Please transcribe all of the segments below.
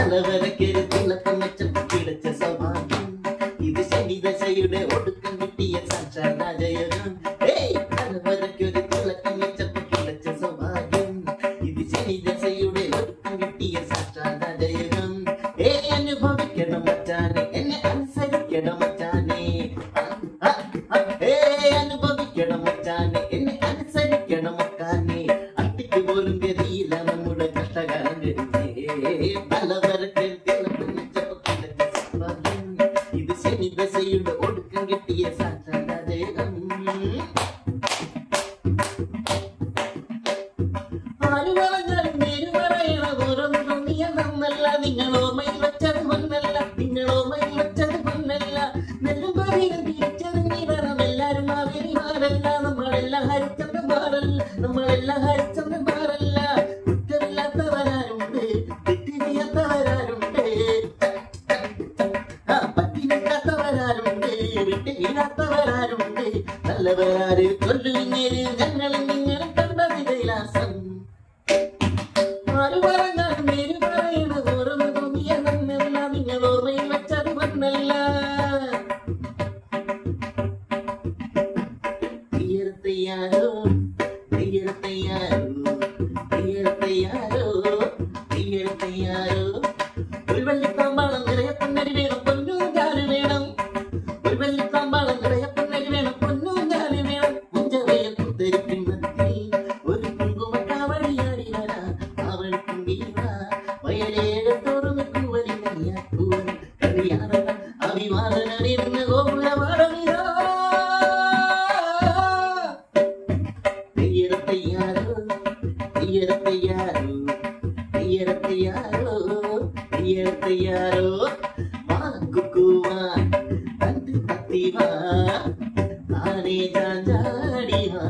തലവരക്കൊരു തിളക്കം വെച്ചപ്പോ കിടച്ച സൗഭാഗ്യം ഇത് ശനി ദശയുടെ ഒടുക്കം കിട്ടിയ സാക്ഷാൽ രാജയോഗം തലവരക്കൊരു തിളക്കം വെച്ചപ്പോ കിടച്ച സൗഭാഗ്യം ഇത് ശനി ദശയുടെ ഒടുക്കം കിട്ടിയ സാക്ഷാൽ രാജയോഗം അനുഭവിക്കണം മച്ചാനെ എന്നെ അനുസരിക്കണം മച്ചാനെ അനുഭവിക്കണം മച്ചാനെ എന്നെ അനുസരിക്കണം മക്കാനെ അട്ടിക്ക് പോലും ഗതിയില്ല നമ്മുടെ കഷ്ടകാലം പലവരക്ക് ഇത് ശനി ദശയുടെ ഒടുക്കം കിട്ടിയ സാക്ഷാത്കാരം ആര് പറഞ്ഞാലും നേര് പറയണ ഓരോന്നും നിയമമല്ല നിങ്ങൾ ഓർമ്മയിൽ വെച്ചത് മണ്ണല്ല നിങ്ങൾ ഓർമ്മയിൽ വെച്ചത് മണ്ണല്ല നെല്ലും പറയും തിരിച്ചത് നീരണം എല്ലാരും ആവേരിമാരല്ല നമ്മളെല്ലാം ഹരിച്ചന്മാരല്ല നമ്മളെല്ലാം ഹരിച്ചന്മാരല്ല കുറ്റമില്ലാത്തവരാരുണ്ട് തെറ്റ് ചെയ്യാത്തവരാരുണ്ട് പറ്റിനില്ലാത്തവരാരുണ്ട് വിട്ട് വീഴാത്തവരാരുണ്ട് നല്ലവരാര് കൊല്ലുന്നേര് ഞങ്ങളും നിങ്ങളും കണ്ടത് കൈലാസം ആര് പറഞ്ഞാലും നേര് പറയണത് ഓരോന്ന് തോന്നിയ നന്നല്ല നിങ്ങൾ ഓർമ്മയിൽ വെച്ചത് മണ്ണല്ല തീയർത്തയ്യാരോ തീയർത്തയ്യാരോ തീയർത്തയ്യാരോ തീയർത്തയ്യാരോ ഒരു വെള്ളിത്താമ്പാളം നിറയെ പൊന്നരി വേണം പൊന്നും ഞാല് വേണം ഒരു വെള്ളിത്താമ്പാളം നിറയെ പൊന്നരി വേണം പൊന്നും ഞാല് വേണം മുഞ്ചവയിൽ കുത്തിരിക്കുന്നതിൽ ഒരു കുങ്കുമക്കാവടിയാടി വരാ അവൾക്കും വീണ വയലേഴത്തോറും കൂവലി നെയ്യാക്കൂവൽ കല്യാണ അഭിമാനമിരുന്ന് ഗോപുരമാടമിതാ തീയർത്തയ്യാരോ തീയർത്തയ്യാരോ തീയർത്തയ്യാരോ തീയർത്തയ്യാരോ വാ കുക്കുവാ തണ്ട് തത്തിവാ താനേ ചാഞ്ചാടി വാ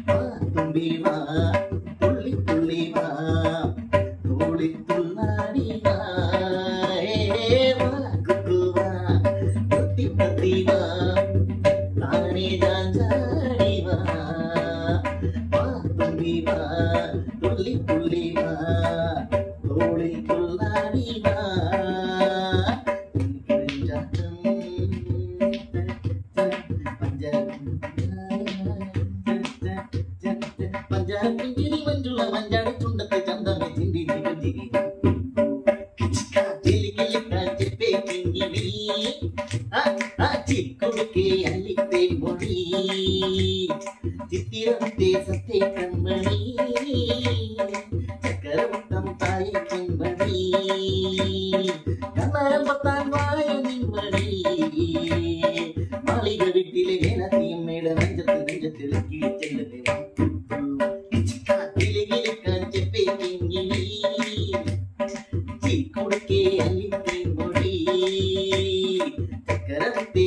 വാ തുമ്പി വാ തുള്ളി തുള്ളി വാ തുള്ളി തുള്ളാടി വാ വാ കുക്കുവാ തത്തി തത്തി വാ താനേ ചാഞ്ചാടി വാ വാ തുമ്പി വാ തുള്ളി തുള്ളി വാ തുള്ളി തുള്ളാടി വാ പഞ്ചായത്തിരി മഞ്ചുള്ള മഞ്ചാടി ചുണ്ടത്തെ ചന്തമേ ചിന്തി ചിക്കൊടുക്കെ അല്ലിത്തെ മൊഴി ചിത്തിരത്തെ സത്തെ കൺമണി ചക്കരവട്ടം തായ കൺമണി കണ്ണാരം പത്താൻ വായ നിന്മണി മാളിക വീട്ടിലെ വേലത്തിയും മേട നെഞ്ചത്ത് നെഞ്ചത്തിൽ കിഴിച്ചെല്ലുന്നേ ചിക്കൊടുക്കെ അല്ലിത്തെ മൊഴി ചക്കരവത്തെ